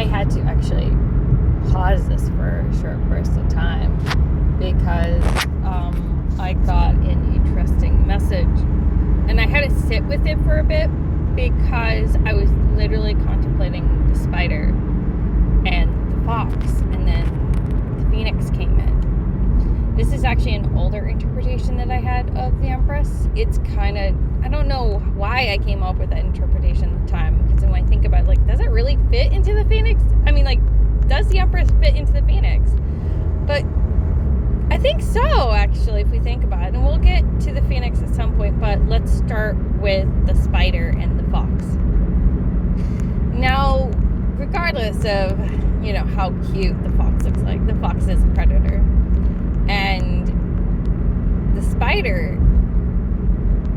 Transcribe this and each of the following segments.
had to actually pause this for a short burst of time because I got an interesting message, and I had to sit with it for a bit because I was literally contemplating the spider and the fox, and then the phoenix came in. This is actually an older interpretation that I had of the Empress. It's kind of, I don't know why I came up with that interpretation at the time, because when I think about it, like, does it really fit into the phoenix? I mean, like, does the Empress fit into the phoenix? But I think so, actually, if we think about it. And we'll get to the phoenix at some point, but let's start with the spider and the fox. Now, regardless of, how cute the fox looks like, the fox is a predator. And the spider,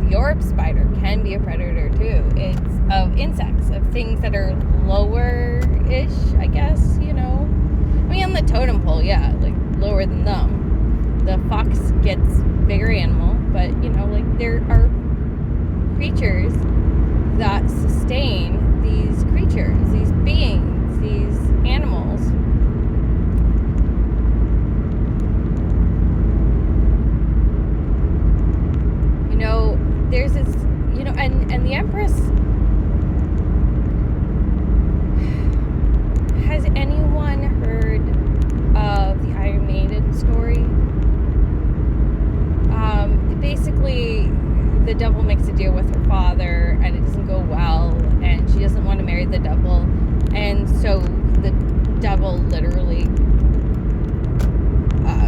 the orb spider, can be a predator too. It's of insects, of things that are lower-ish, I guess, I mean, on the totem pole, yeah, like lower than them. The fox gets bigger animal, but, there are creatures that sustain these creatures, these beings, these animals. There's this, and the Empress, has anyone heard of the Iron Maiden story? Basically, the devil makes a deal with her father, and it doesn't go well, and she doesn't want to marry the devil, and so the devil literally,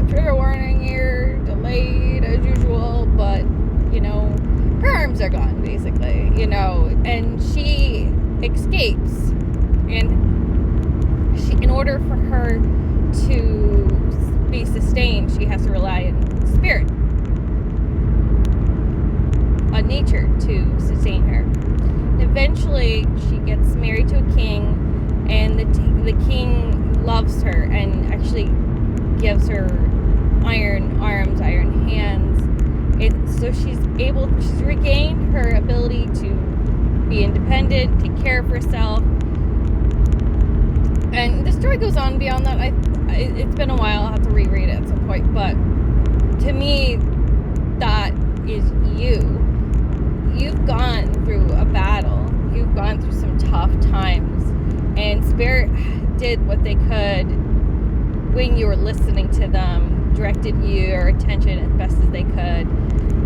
trigger warning here, delayed as usual, but, her arms are gone, basically, and she escapes, and in order for her to be sustained, she has to rely on spirit, on nature to sustain her. And eventually, she gets married to a king, and the king loves her and actually gives her iron arms, iron hands. So she's regained her ability to be independent, take care of herself. And the story goes on beyond that. It's been a while. I'll have to reread it at some point. But to me, that is you. You've gone through a battle. You've gone through some tough times. And Spirit did what they could when you were listening to them, directed your attention as best as they could.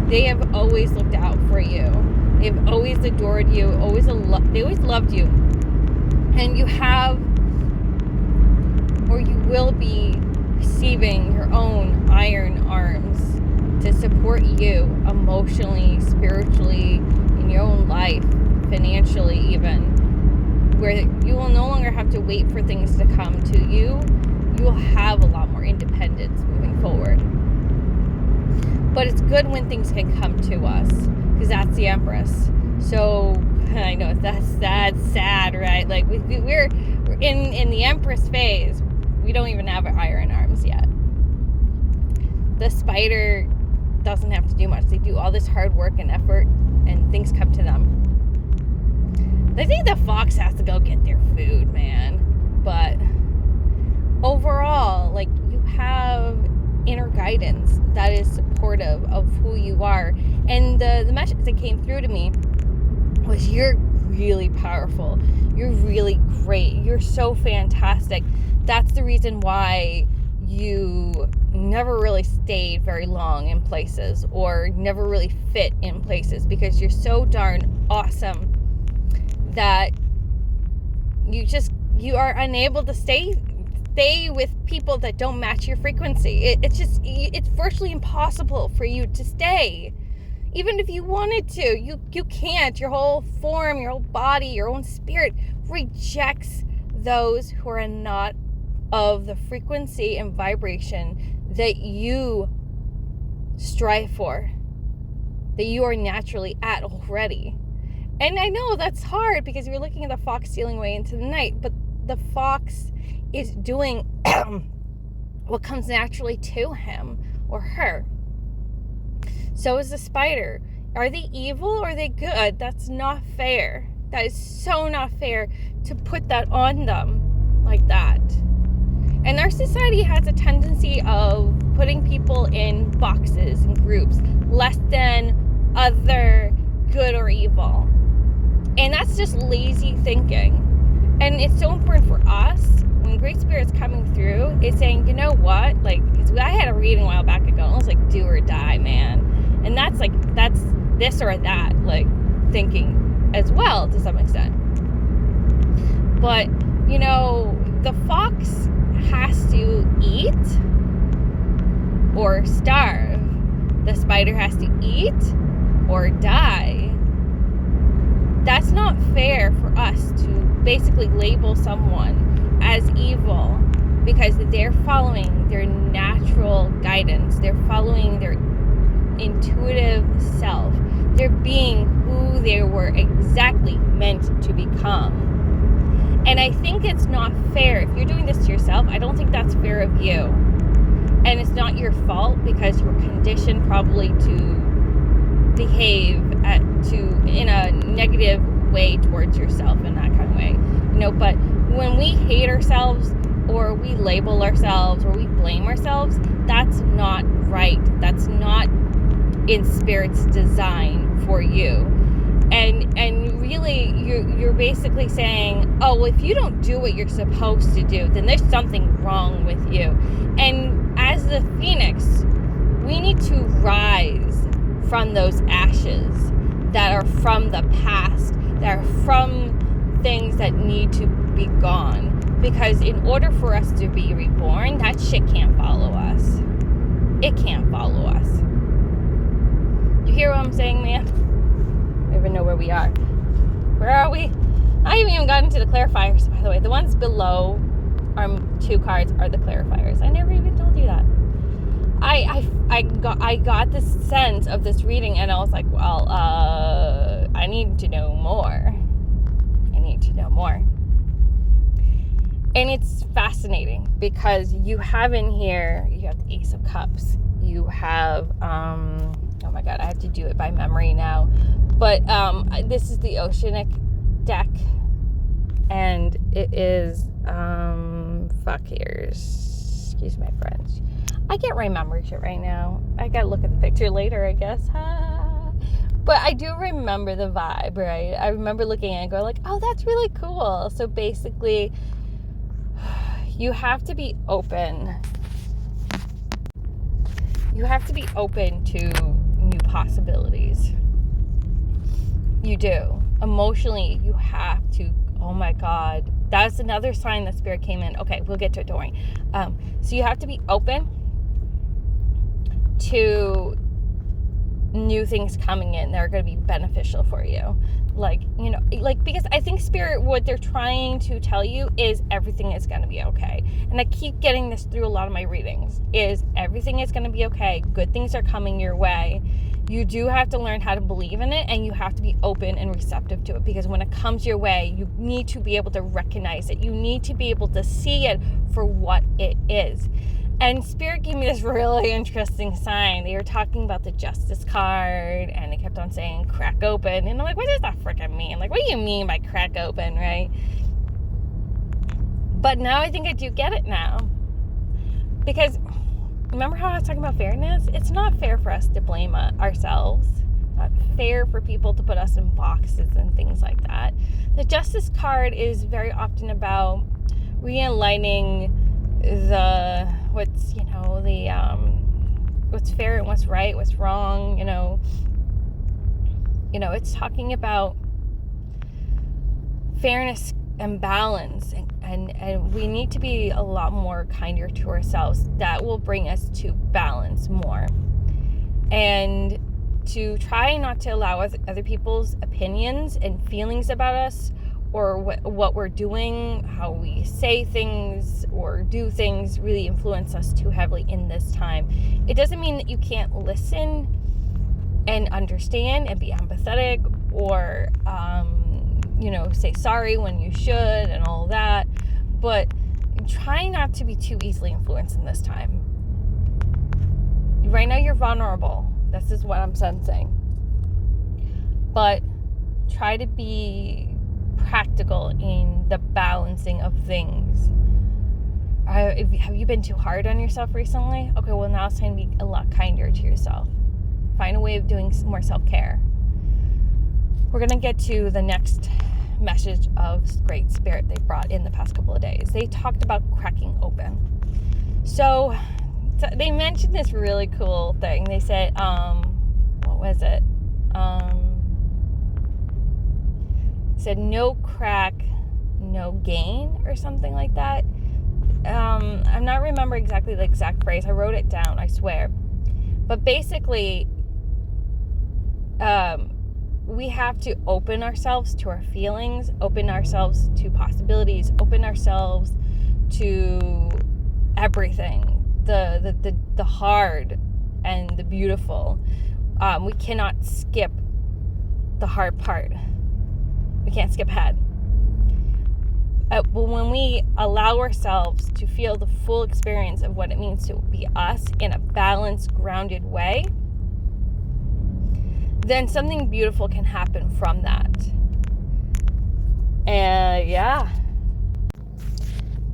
They have always looked out for you. They've always adored you. They always loved you. And you have, or you will be, receiving your own iron arms to support you emotionally, spiritually, in your own life, financially even, where you will no longer have to wait for things to come to you. You will have a lot more independence moving forward. But it's good when things can come to us, because that's the Empress. So I know that's sad, right? Like we're in the Empress phase. We don't even have iron arms yet. The spider doesn't have to do much. They do all this hard work and effort, and things come to them. I think the fox has to go get their food, man. But overall, like, you have inner guidance that is supportive of who you are. And the message that came through to me was, you're really powerful. You're really great. You're so fantastic. That's the reason why you never really stayed very long in places, or never really fit in places, because you're so darn awesome that you are unable to stay with people that don't match your frequency. It's virtually impossible for you to stay. Even if you wanted to, you can't. Your whole form, your whole body, your own spirit rejects those who are not of the frequency and vibration that you strive for, that you are naturally at already. And I know that's hard, because you're looking at the fox stealing away into the night, but the fox is doing what comes naturally to him or her. So is the spider. Are they evil or are they good? That's not fair. That is so not fair to put that on them. like that. And our society has a tendency of putting people in boxes and groups, less than, other, good or evil. And that's just lazy thinking. And it's so important for us, when Great Spirit's coming through, is saying, you know what? Like, because I had a reading a while back ago, and it was like, do or die, man. And that's this or that, like, thinking as well, to some extent. But, you know, the fox has to eat or starve. The spider has to eat or die. That's not fair for us to basically label someone as evil because they're following their natural guidance. They're following their intuitive self. They're being who they were exactly meant to become. And I think it's not fair. If you're doing this to yourself, I don't think that's fair of you. And it's not your fault because you were conditioned probably to behave in a negative way towards yourself in that kind of way. You know, but when we hate ourselves or we label ourselves or we blame ourselves, that's not right. That's not in Spirit's design for you. And really, you're basically saying, oh, well, if you don't do what you're supposed to do, then there's something wrong with you. And as the phoenix, we need to rise from those ashes that are from the past, that are from things that need to be gone. Because in order for us to be reborn, that shit can't follow us. It can't follow us. You hear what I'm saying, man? I don't even know where we are. Where are we? I haven't even gotten to the clarifiers, by the way. The ones below our 2 cards are the clarifiers. I never even told you that. I got this sense of this reading, and I was like, well, I need to know more. I need to know more. And it's fascinating because you have in here, you have the Ace of Cups. You have, oh my God, I have to do it by memory now. But this is the Oceanic deck, and it is, excuse my French. I can't remember shit right now. I gotta look at the picture later, I guess. But I do remember the vibe, right? I remember looking at it and going like, oh, that's really cool. So basically, you have to be open. You have to be open to new possibilities. You do. Emotionally, you have to, oh my God. That's another sign that Spirit came in. Okay, we'll get to it, don't worry. So you have to be open to new things coming in that are going to be beneficial for you. Like, you know, like, because I think Spirit, what they're trying to tell you is everything is going to be okay. And I keep getting this through a lot of my readings, is everything is going to be okay. Good things are coming your way. You do have to learn how to believe in it, and you have to be open and receptive to it, because when it comes your way, you need to be able to recognize it. You need to be able to see it for what it is. And Spirit gave me this really interesting sign. They were talking about the Justice card, and they kept on saying crack open. And I'm like, what does that freaking mean? Like, what do you mean by crack open, right? But now I think I do get it now. Because remember how I was talking about fairness? It's not fair for us to blame ourselves. Not fair for people to put us in boxes and things like that. The Justice card is very often about realigning what's fair and what's right, what's wrong, you know, it's talking about fairness and balance, and we need to be a lot more kinder to ourselves. That will bring us to balance more, and to try not to allow other people's opinions and feelings about us, or what we're doing, how we say things or do things, really influence us too heavily in this time. It doesn't mean that you can't listen and understand and be empathetic, or say sorry when you should and all that, but try not to be too easily influenced in this time. Right now you're vulnerable. This is what I'm sensing. But try to be practical in the balancing of things. Have you been too hard on yourself recently? Okay, well, now it's time to be a lot kinder to yourself. Find a way of doing more self-care. We're going to get to the next message of great spirit they brought in the past couple of days. They talked about cracking open. So they mentioned this really cool thing. They said, what was it? Said no crack, no gain, or something like that. I'm not remember exactly the exact phrase. I wrote it down, I swear. But basically, we have to open ourselves to our feelings, open ourselves to possibilities, open ourselves to everything, the hard and the beautiful. We cannot skip the hard part. We can't skip ahead. But when we allow ourselves to feel the full experience of what it means to be us in a balanced, grounded way, then something beautiful can happen from that. And yeah.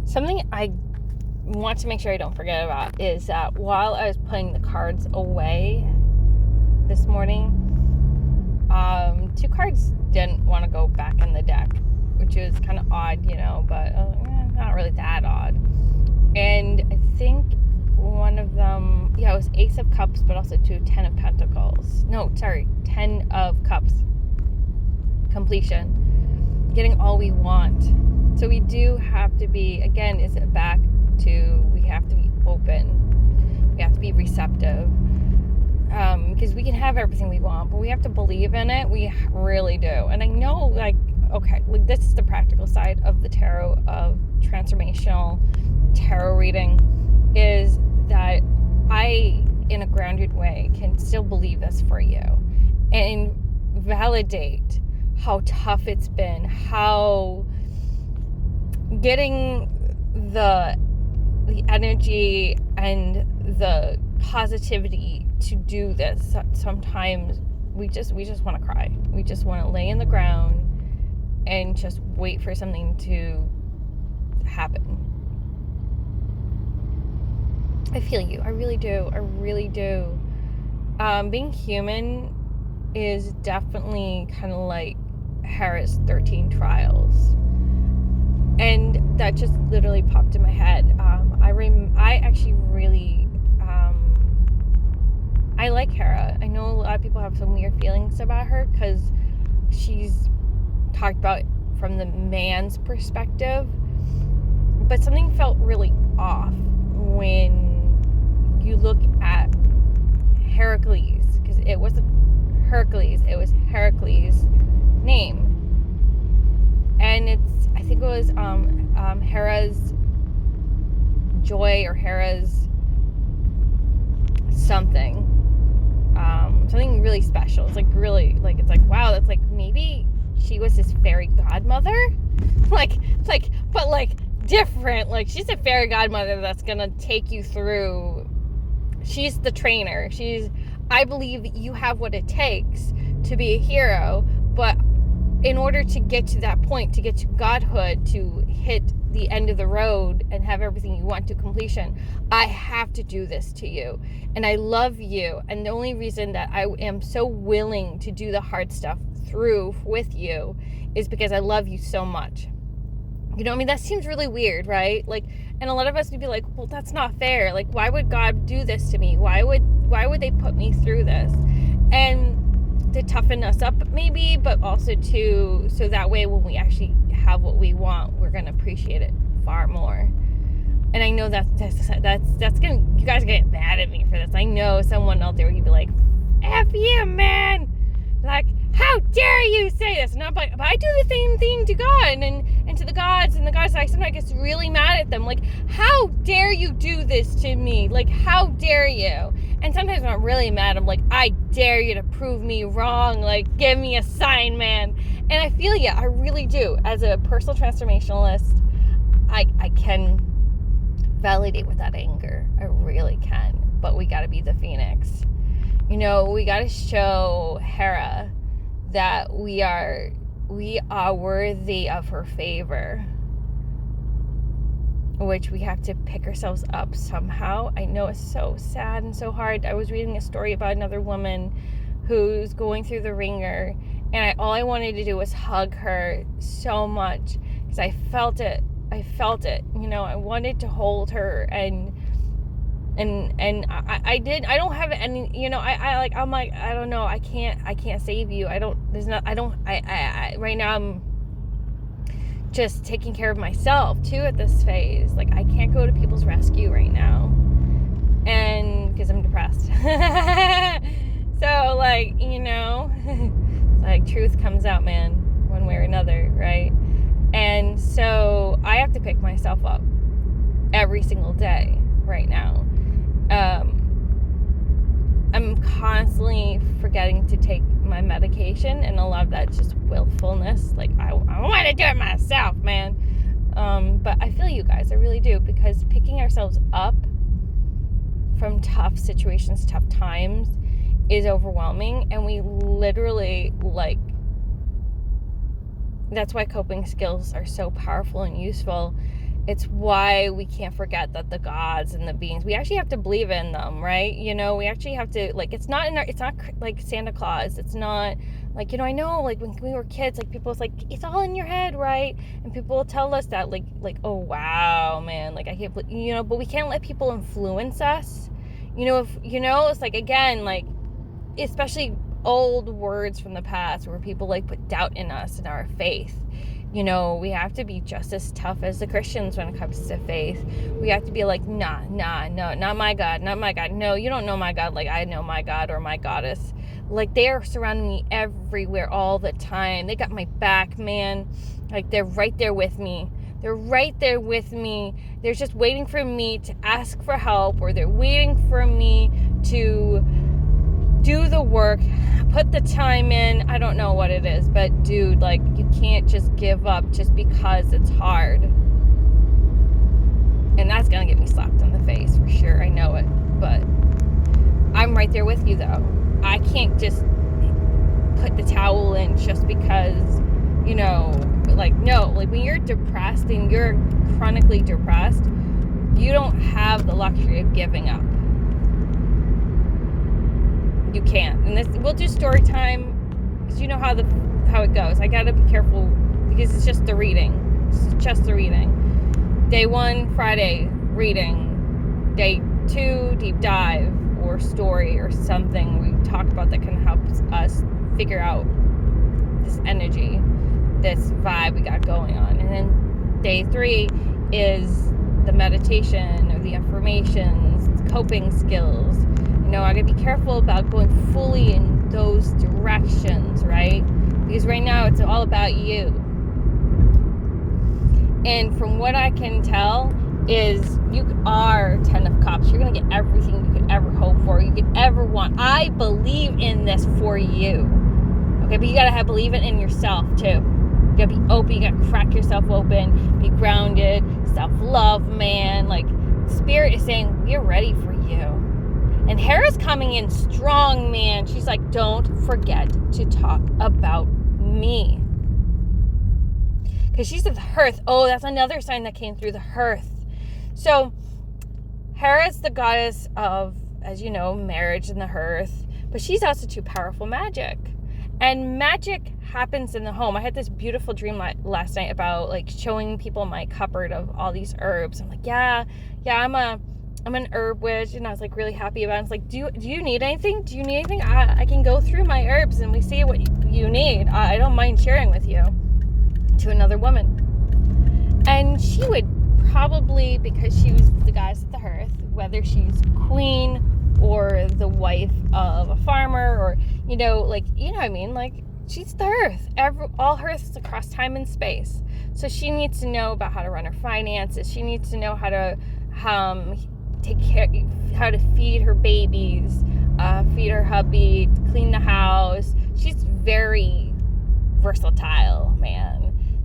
Something I want to make sure I don't forget about is that while I was putting the cards away this morning, 2 cards didn't want to go back in the deck, which is kind of odd, but not really that odd. And I think one of them, it was Ace of Cups, but also 10 of Pentacles. No, sorry, 10 of Cups. Completion. Getting all we want. So we do have to be, again, is it back to, we have to be open. We have to be receptive. Because we can have everything we want, but we have to believe in it. We really do. And I know, this is the practical side of the tarot, of transformational tarot reading, is that I, in a grounded way, can still believe this for you and validate how tough it's been, how getting the energy and the positivity to do this. Sometimes we just want to cry. We just want to lay in the ground and just wait for something to happen. I feel you. I really do. Being human is definitely kind of like Hera's 13 trials. And that just literally popped in my head. I actually really, I like Hera. I know a lot of people have some weird feelings about her because she's talked about from the man's perspective. But something felt really off when you look at Heracles, because it wasn't Hercules, it was Heracles' name. And I think it was Hera's joy, or Hera's something really special. It's really it's wow, that's maybe she was his fairy godmother, but different. She's a fairy godmother that's gonna take you through. She's the trainer. I believe that you have what it takes to be a hero, but in order to get to that point, to get to godhood, to hit the end of the road and have everything you want to completion, I have to do this to you. And I love you. And the only reason that I am so willing to do the hard stuff through with you is because I love you so much. That seems really weird, right? And a lot of us would be like, well, that's not fair. Why would God do this to me? Why would they put me through this? And to toughen us up maybe, but also so that way when we actually have what we want, we're going to appreciate it far more. And I know that's gonna, you guys get mad at me for this. I know someone out there would be like, F you, man, how dare you say this? And I'm like, but I do the same thing to God and to the gods, and the gods, I sometimes get really mad at them, how dare you do this to me? How dare you? And sometimes when I'm really mad, I'm like, I dare you to prove me wrong. Give me a sign, man. And I feel you. I really do. As a personal transformationalist, I can validate with that anger. I really can. But we got to be the phoenix. We got to show Hera that we are we are worthy of her favor, which we have to pick ourselves up somehow. I know it's so sad and so hard. I was reading a story about another woman who's going through the ringer, and all I wanted to do was hug her so much because I felt it. I wanted to hold her, and I did. I don't have any, I'm like, I don't know. I can't save you. Right now I'm just taking care of myself too at this phase. Like, I can't go to people's rescue right now, and because I'm depressed. So, like, like, truth comes out, man, one way or another, right? And so I have to pick myself up every single day right now. I'm constantly forgetting to take my medication, and a lot of that's just willfulness. Like, I want to do it myself, man. But I feel you guys, I really do, because picking ourselves up from tough situations, tough times, is overwhelming, and we literally, like, that's why coping skills are so powerful and useful. It's why we can't forget that the gods and the beings, we actually have to believe in them, right? We actually have to, like, it's not like Santa Claus. It's not like, I know, like, when we were kids, like, people was like, it's all in your head, right? And people will tell us that, like, oh, wow, man, like, I can't, but we can't let people influence us. It's like, again, like, especially old words from the past where people, like, put doubt in us and our faith. We have to be just as tough as the Christians when it comes to faith. We have to be like, no, not my God. No, you don't know my God like I know my God or my goddess. Like, they are surrounding me everywhere all the time. They got my back, man. Like, they're right there with me. They're just waiting for me to ask for help, or they're waiting for me to do the work, put the time in. I don't know what it is, but dude, like, you can't just give up just because it's hard. And that's gonna get me slapped in the face for sure. I know it, but I'm right there with you, though. I can't just put the towel in just because, like, no, like, when you're depressed and you're chronically depressed, you don't have the luxury of giving up. You can't. And we'll do story time, because you know how it goes. I gotta be careful because it's just the reading. Day 1, Friday, reading. Day 2, deep dive or story or something we talk about that can help us figure out this energy, this vibe we got going on. And then day 3 is the meditation or the affirmations, coping skills. I gotta be careful about going fully in those directions, right? Because right now it's all about you. And from what I can tell is you are 10 of Cups. You're gonna get everything you could ever hope for, you could ever want. I believe in this for you. Okay, but you gotta believe it in yourself too. You gotta be open, you gotta crack yourself open, be grounded, self-love, man. Like, Spirit is saying, we're ready for you. And Hera's coming in strong, man. She's like, don't forget to talk about me. Because she's the hearth. Oh, that's another sign that came through, the hearth. So, Hera's the goddess of, as you know, marriage and the hearth. But she's also too powerful magic. And magic happens in the home. I had this beautiful dream last night about, like, showing people my cupboard of all these herbs. I'm like, yeah, I'm an herb witch, and I was, like, really happy about it. I was like, do you need anything? I can go through my herbs and we see what you need. I don't mind sharing with you. To another woman. And she would probably, because she was the goddess of the hearth, whether she's queen or the wife of a farmer, or, what I mean? Like, she's the hearth. All hearths across time and space. So she needs to know about how to run her finances. She needs to know how to take care, how to feed her babies, feed her hubby, clean the house. She's very versatile, man.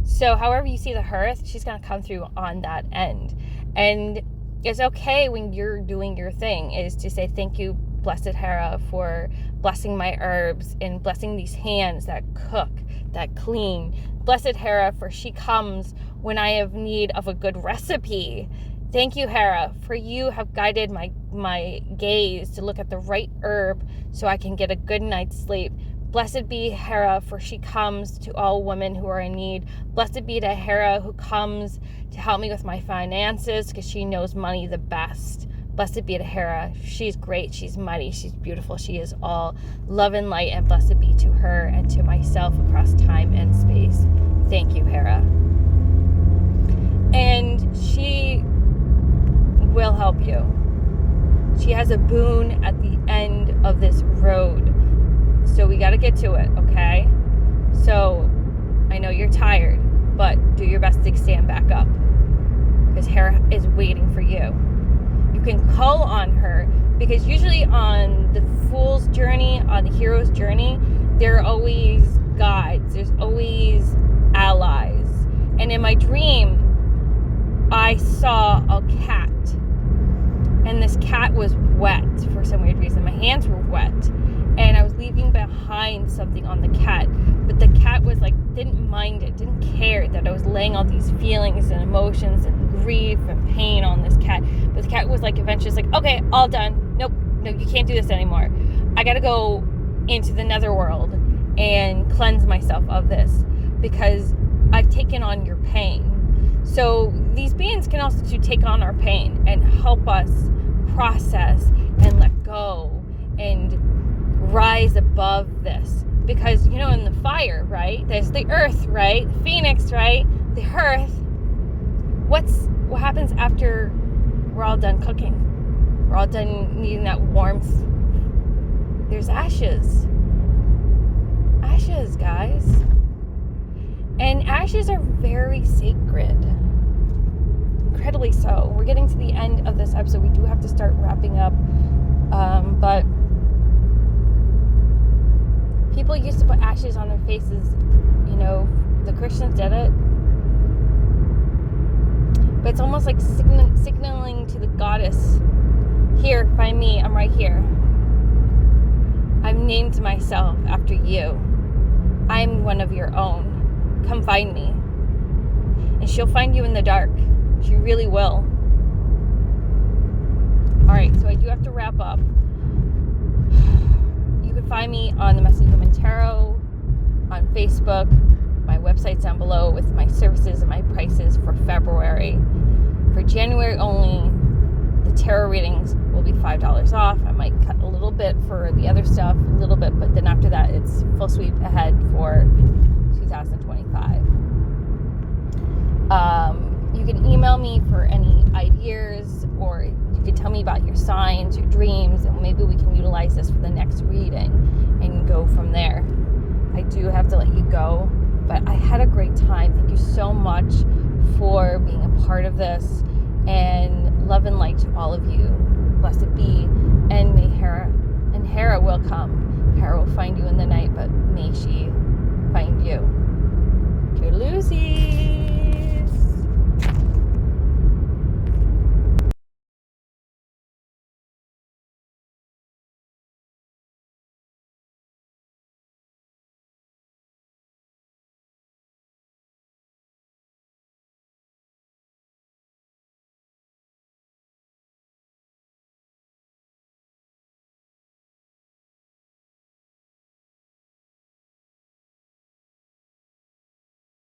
So however you see the hearth, she's going to come through on that end. And it's okay when you're doing your thing is to say, thank you, Blessed Hera, for blessing my herbs and blessing these hands that cook, that clean. Blessed Hera, for she comes when I have need of a good recipe. Thank you, Hera, for you have guided my gaze to look at the right herb so I can get a good night's sleep. Blessed be Hera, for she comes to all women who are in need. Blessed be to Hera who comes to help me with my finances because she knows money the best. Blessed be to Hera. She's great. She's mighty. She's beautiful. She is all love and light. And blessed be to her and to myself across time and space. Thank you, Hera. And she will help you. She has a boon at the end of this road. So we got to get to it, okay? So I know you're tired, but do your best to stand back up because Hera is waiting for you. You can call on her because usually on the fool's journey, on the hero's journey, there are always guides. There's always allies. And in my dream, I saw a cat. And this cat was wet for some weird reason. My hands were wet. And I was leaving behind something on the cat. But the cat was like, didn't mind it, didn't care that I was laying all these feelings and emotions and grief and pain on this cat. But the cat was like, eventually it's like, okay, all done. Nope, no, you can't do this anymore. I gotta go into the netherworld and cleanse myself of this because I've taken on your pain. So these beings can also take on our pain and help us process and let go and rise above this. Because, you know, in the fire, right, there's the earth, right, the phoenix, right, the earth. What happens after we're all done cooking? We're all done needing that warmth. There's ashes. Ashes, guys. And ashes are very sacred. Incredibly so. We're getting to the end of this episode. We do have to start wrapping up. But people used to put ashes on their faces. You know, the Christians did it. But it's almost like signaling to the goddess, here, find me, I'm right here. I've named myself after you. I'm one of your own. Come find me. And she'll find you in the dark. She really will. Alright, so I do have to wrap up. You can find me on the Messy Human Tarot, on Facebook. My website's down below with my services and my prices for February. For January only, the tarot readings will be $5 off. I might cut a little bit for the other stuff, a little bit, but then after that, it's full sweep ahead for 2025. You can email me for any ideas, or you can tell me about your signs, your dreams, and maybe we can utilize this for the next reading and go from there. I do have to let you go, but I had a great time. Thank you so much for being a part of this, and love and light to all of you. Blessed be, and may Hera will come. Hera will find you in the night, but may she find you. Toodaloosie.